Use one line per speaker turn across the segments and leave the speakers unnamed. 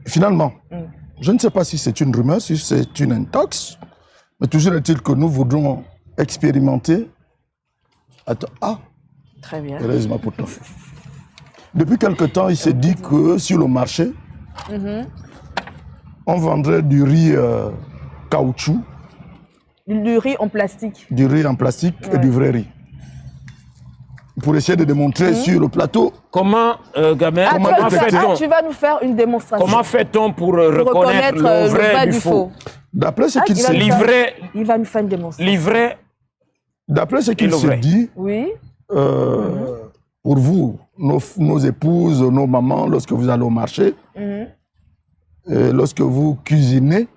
Finalement, je ne sais pas si c'est une rumeur, si c'est une intox, mais toujours est-il que nous voudrons expérimenter. Attends,
Très bien.
heureusement pour toi. Depuis quelque temps, il s'est dit que sur le marché, on vendrait du riz caoutchouc.
Du riz en plastique.
Du riz en plastique et du vrai riz. Pour essayer de démontrer sur le plateau.
Comment, Gamer, comment fait-on
tu vas nous faire une démonstration.
Comment fait-on pour reconnaître le vrai du faux?
D'après ce qu'il s'est dit.
Il va nous faire une démonstration.
Livret.
D'après ce qu'il s'est dit.
Oui.
Pour vous, nos épouses, nos mamans, lorsque vous allez au marché, lorsque vous cuisinez,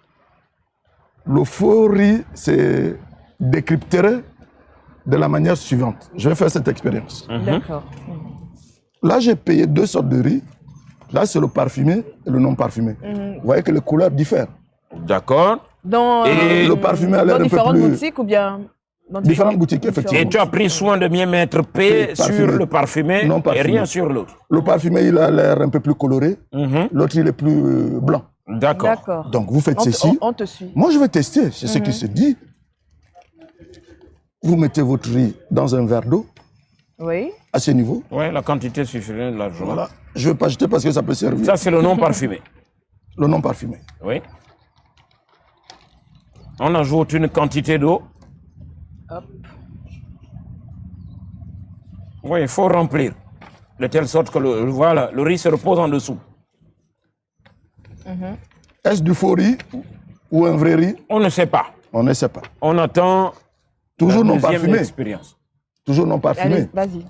le faux riz se décrypterait de la manière suivante. Je vais faire cette expérience.
D'accord.
Là, j'ai payé 2 sortes de riz. Là, c'est le parfumé et le non parfumé. Vous voyez que les couleurs diffèrent.
D'accord.
Et le parfumé a l'air un peu plus...
Dans différentes boutiques ou bien...
Différentes boutiques, effectivement.
Et tu as pris soin de bien mettre P sur le parfumé et rien sur l'autre.
Le parfumé, il a l'air un peu plus coloré. L'autre, il est plus blanc.
D'accord.
Donc, vous faites ceci.
On te suit.
Moi, je vais tester. C'est ce qui se dit. Vous mettez votre riz dans un verre d'eau.
Oui.
À ce niveau.
Oui, la quantité suffirait largement.
Voilà. Je ne vais pas jeter parce que ça peut servir.
Ça, c'est le non parfumé.
Le non parfumé.
Oui. On ajoute une quantité d'eau.
Hop.
Oui, il faut remplir. De telle sorte que le riz se repose en dessous.
Est-ce du faux riz ou un vrai riz?
On ne sait pas.
On ne sait pas.
On attend
toujours
la
non parfumé.
Expérience.
Toujours non parfumé.
Allez, vas-y.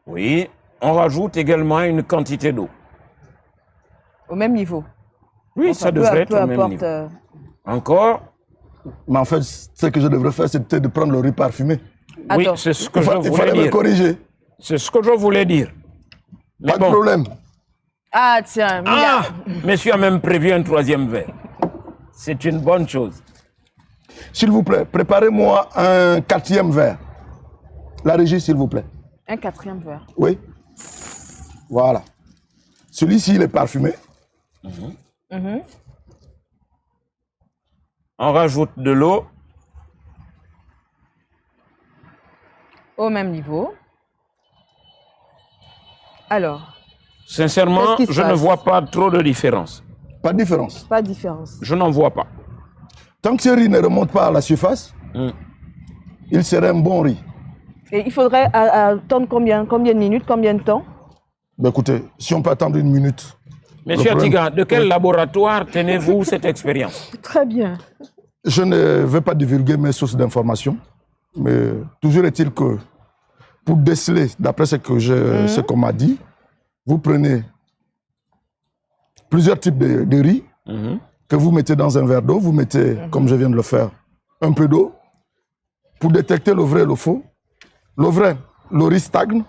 Oui, on rajoute également une quantité d'eau.
Au même niveau.
Oui, ça devrait être au même niveau. Encore.
Mais en fait, ce que je devrais faire, c'est peut-être de prendre le riz parfumé.
Oui, c'est ce que je voulais dire.
Il fallait me corriger.
C'est ce que je voulais dire.
Mais pas de problème.
Ah, tiens.
Monsieur a même prévu un 3e verre. C'est une bonne chose.
S'il vous plaît, préparez-moi un 4e verre. La régie, s'il vous plaît.
Un 4e verre.
Oui. Voilà. Celui-ci, il est parfumé.
On rajoute de l'eau.
Au même niveau. Alors.
Sincèrement, je ne vois pas trop de différence.
Pas de différence?
Pas de différence.
Je n'en vois pas.
Tant que ce riz ne remonte pas à la surface, il serait un bon riz.
Et il faudrait attendre combien de minutes, combien de temps?
Ben écoutez, si on peut attendre 1 minute.
Monsieur Atiga, de quel laboratoire tenez-vous cette expérience?
Très bien.
Je ne vais pas divulguer mes sources d'information, mais toujours est-il que pour déceler, d'après ce qu'on m'a dit, vous prenez plusieurs types de riz que vous mettez dans un verre d'eau, vous mettez, comme je viens de le faire, un peu d'eau pour détecter le vrai et le faux. Le vrai, le riz stagne,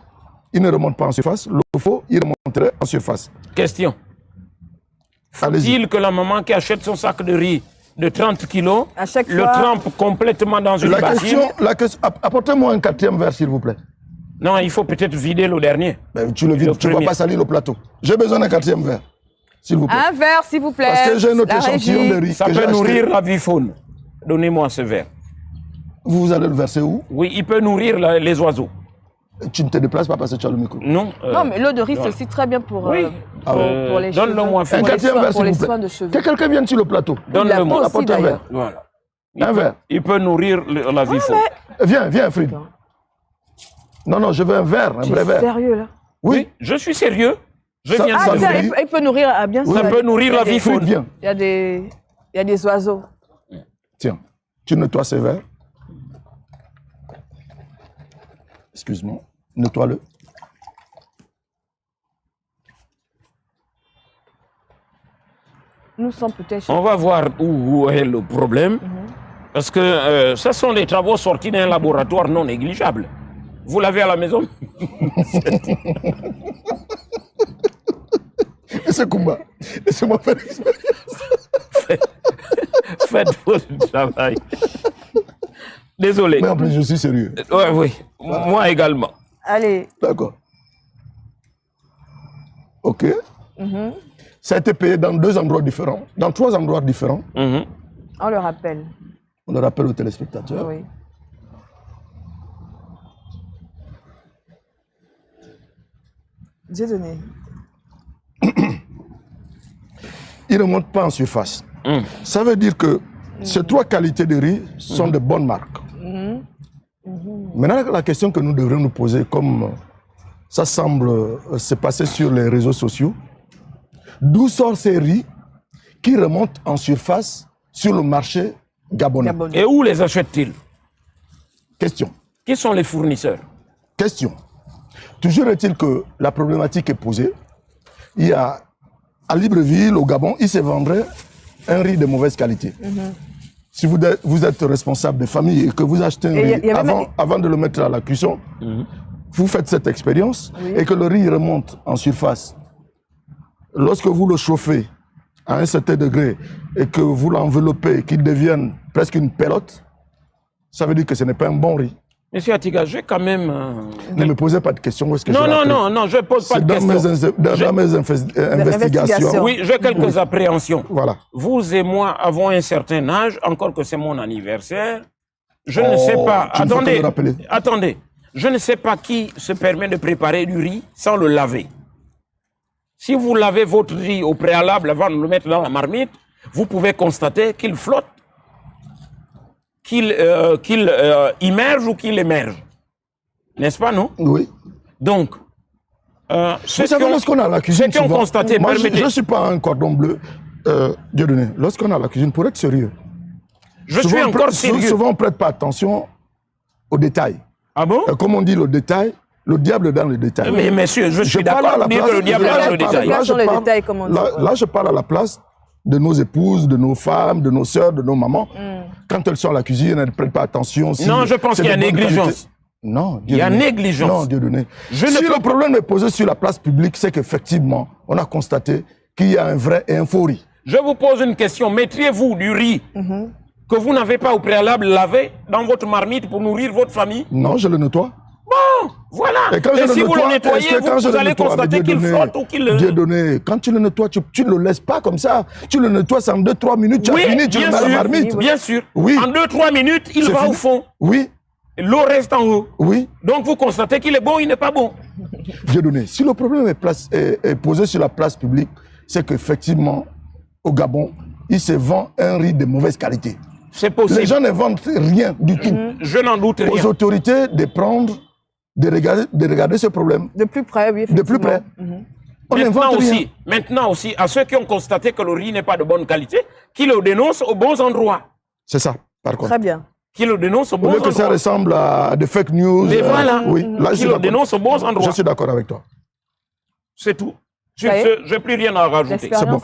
il ne remonte pas en surface. Le faux, il remonterait en surface.
Question. Faut-il que la maman qui achète son sac de riz de 30 kilos le trempe complètement dans une bassine?
Apportez-moi un 4e verre, s'il vous plaît.
Non, il faut peut-être vider le dernier.
Ben, tu le vides, tu ne vas pas salir le plateau. J'ai besoin d'un 4e verre, s'il vous plaît.
Un verre, s'il vous plaît.
Parce que j'ai un autre échantillon de riz.
Ça peut nourrir la vie faune. Donnez-moi ce verre.
Vous allez le verser où?
Oui, il peut nourrir les oiseaux.
Tu ne te déplaces pas parce que tu as le micro?
Non.
Non, mais l'eau de riz, c'est aussi très bien pour,
oui.
Pour les cheveux.
Donne-le-moi.
Un 4e verre,
pour les
s'il vous
soins
plaît.
de cheveux.
Que quelqu'un vienne sur le plateau.
Donne-le-moi.
Apporte un verre.
Voilà.
Un verre.
Il peut nourrir la vie faune.
Viens, Frid. Non, je veux un verre, un vrai verre.
Sérieux, là?
Oui, je suis sérieux. Je viens
Ah,
de
tiens, il peut nourrir, bien sûr.
Ça peut nourrir la vie faune.
Viens.
Il y a des oiseaux.
Tiens, tu nettoies ces verres. Excuse-moi. Nettoie-le.
Nous sommes peut-être...
On va voir où est le problème. Parce que ce sont des travaux sortis d'un laboratoire non négligeable. Vous l'avez à la maison?
Monsieur Koumba, laissez-moi faire l'expérience.
Faites votre travail. Désolé.
Mais en plus, je suis sérieux.
Ouais, oui, voilà. Moi également.
Allez.
D'accord. OK. Ça a été payé dans 2 endroits différents, dans 3 endroits différents.
On le rappelle.
On le rappelle aux téléspectateurs.
Oui. Dieudonné.
Il ne monte pas en surface. Ça veut dire que ces 3 qualités de riz sont de bonnes marques. Maintenant, la question que nous devrions nous poser, comme ça semble se passer sur les réseaux sociaux, d'où sortent ces riz qui remontent en surface sur le marché gabonais?
Et où les achètent-ils?
Question.
Qui sont les fournisseurs?
Question. Toujours est-il que la problématique est posée. Il y a à Libreville, au Gabon, il se vendrait un riz de mauvaise qualité. Si vous êtes responsable de famille et que vous achetez un riz avant de le mettre à la cuisson, vous faites cette expérience et que le riz remonte en surface. Lorsque vous le chauffez à un certain degré et que vous l'enveloppez, qu'il devienne presque une pelote, ça veut dire que ce n'est pas un bon riz.
Monsieur Atiga, j'ai quand même...
Ne me posez pas de questions. Où est-ce que
non, je ne pose pas de questions.
Dans mes investigations.
Oui, j'ai quelques appréhensions.
Voilà.
Vous et moi avons un certain âge, encore que c'est mon anniversaire. Je ne sais pas... Attendez. Je ne sais pas qui se permet de préparer du riz sans le laver. Si vous lavez votre riz au préalable avant de le mettre dans la marmite, vous pouvez constater qu'il flotte, qu'il immerge ou qu'il émerge. N'est-ce pas, non?
Oui.
Donc,
vous savez, lorsqu'on a la cuisine,
ceux qui ont constaté...
Moi, je ne suis pas un cordon bleu. Dieudonné, lorsqu'on a la cuisine, pour être sérieux,
je suis encore sérieux.
Souvent, on ne prête pas attention aux détails.
Ah bon?
Comme on dit, le détail, le diable est dans le détail.
Mais monsieur, je suis d'accord pour dire que le diable est dans le détail.
Là, je parle à la place de nos épouses, de nos femmes, de nos sœurs, de nos mamans. Quand elles sont à la cuisine, elles ne prêtent pas attention.
Non, je pense qu'il y a négligence.
Non,
il y a négligence.
Non, Dieudonné. Si le problème est posé sur la place publique, c'est qu'effectivement, on a constaté qu'il y a un vrai et un faux riz.
Je vous pose une question. Mettriez-vous du riz que vous n'avez pas au préalable lavé dans votre marmite pour nourrir votre famille?
Non, je le nettoie.
Bon, voilà. Et si vous le nettoyez, vous allez constater qu'il flotte ou qu'il...
Dieudonné, quand tu le nettoies, tu ne le laisses pas comme ça. Tu le nettoies, c'est en 2-3 minutes, tu as fini, tu le mets à la marmite.
Bien sûr.
Oui.
En 2-3 minutes, il va au fond.
Oui.
L'eau reste en haut.
Oui.
Donc vous constatez qu'il est bon, il n'est pas bon.
Dieudonné, si le problème est posé sur la place publique, c'est qu'effectivement, au Gabon, il se vend un riz de mauvaise qualité.
C'est possible.
Les gens ne vendent rien du tout.
Je n'en doute rien.
Aux autorités de prendre, de regarder ce problème.
De plus près, oui,
de plus près.
Maintenant aussi, à ceux qui ont constaté que le riz n'est pas de bonne qualité, qui le dénoncent aux bons endroits.
C'est ça, par contre.
Très bien.
Qui le dénoncent aux bons endroits.
Que ça ressemble à des fake news.
Mais voilà.
Oui, là,
qui le dénoncent aux bons endroits.
Je suis d'accord avec toi.
C'est tout. Je n'ai plus rien à rajouter.
C'est bon.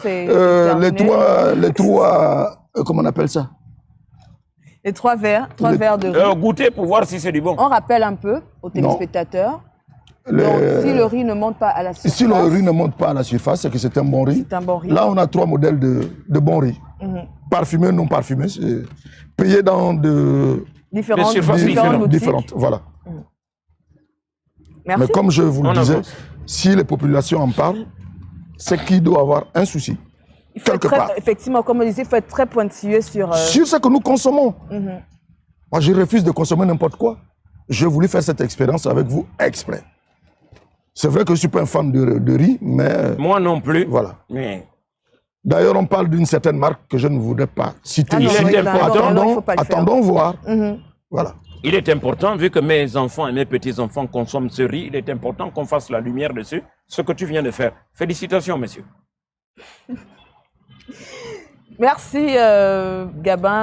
Les trois, comment on appelle ça?
Les 3 verres de riz.
Goûter pour voir si c'est du bon.
On rappelle un peu aux téléspectateurs. Donc, si le riz ne monte pas à la surface...
Si le riz ne monte pas à la surface, c'est que c'est un bon riz.
C'est un bon riz.
Là, on a 3 modèles de bons riz. Parfumé, non parfumé. Payé dans
différentes
différentes. Voilà.
Merci.
Mais comme je vous le disais, si les populations en parlent, c'est qu'il doit avoir un souci. Quelque part.
Effectivement, comme on disait, il faut être très pointilleux sur
ce que nous consommons. Moi, je refuse de consommer n'importe quoi. J'ai voulu faire cette expérience avec vous exprès. C'est vrai que je ne suis pas un fan de riz, mais...
Moi non plus.
Voilà.
Mais...
D'ailleurs, on parle d'une certaine marque que je ne voudrais pas citer.
Attendons
voir. Voilà.
Il est important, vu que mes enfants et mes petits-enfants consomment ce riz, il est important qu'on fasse la lumière dessus, ce que tu viens de faire. Félicitations, messieurs.
Merci, Gabin.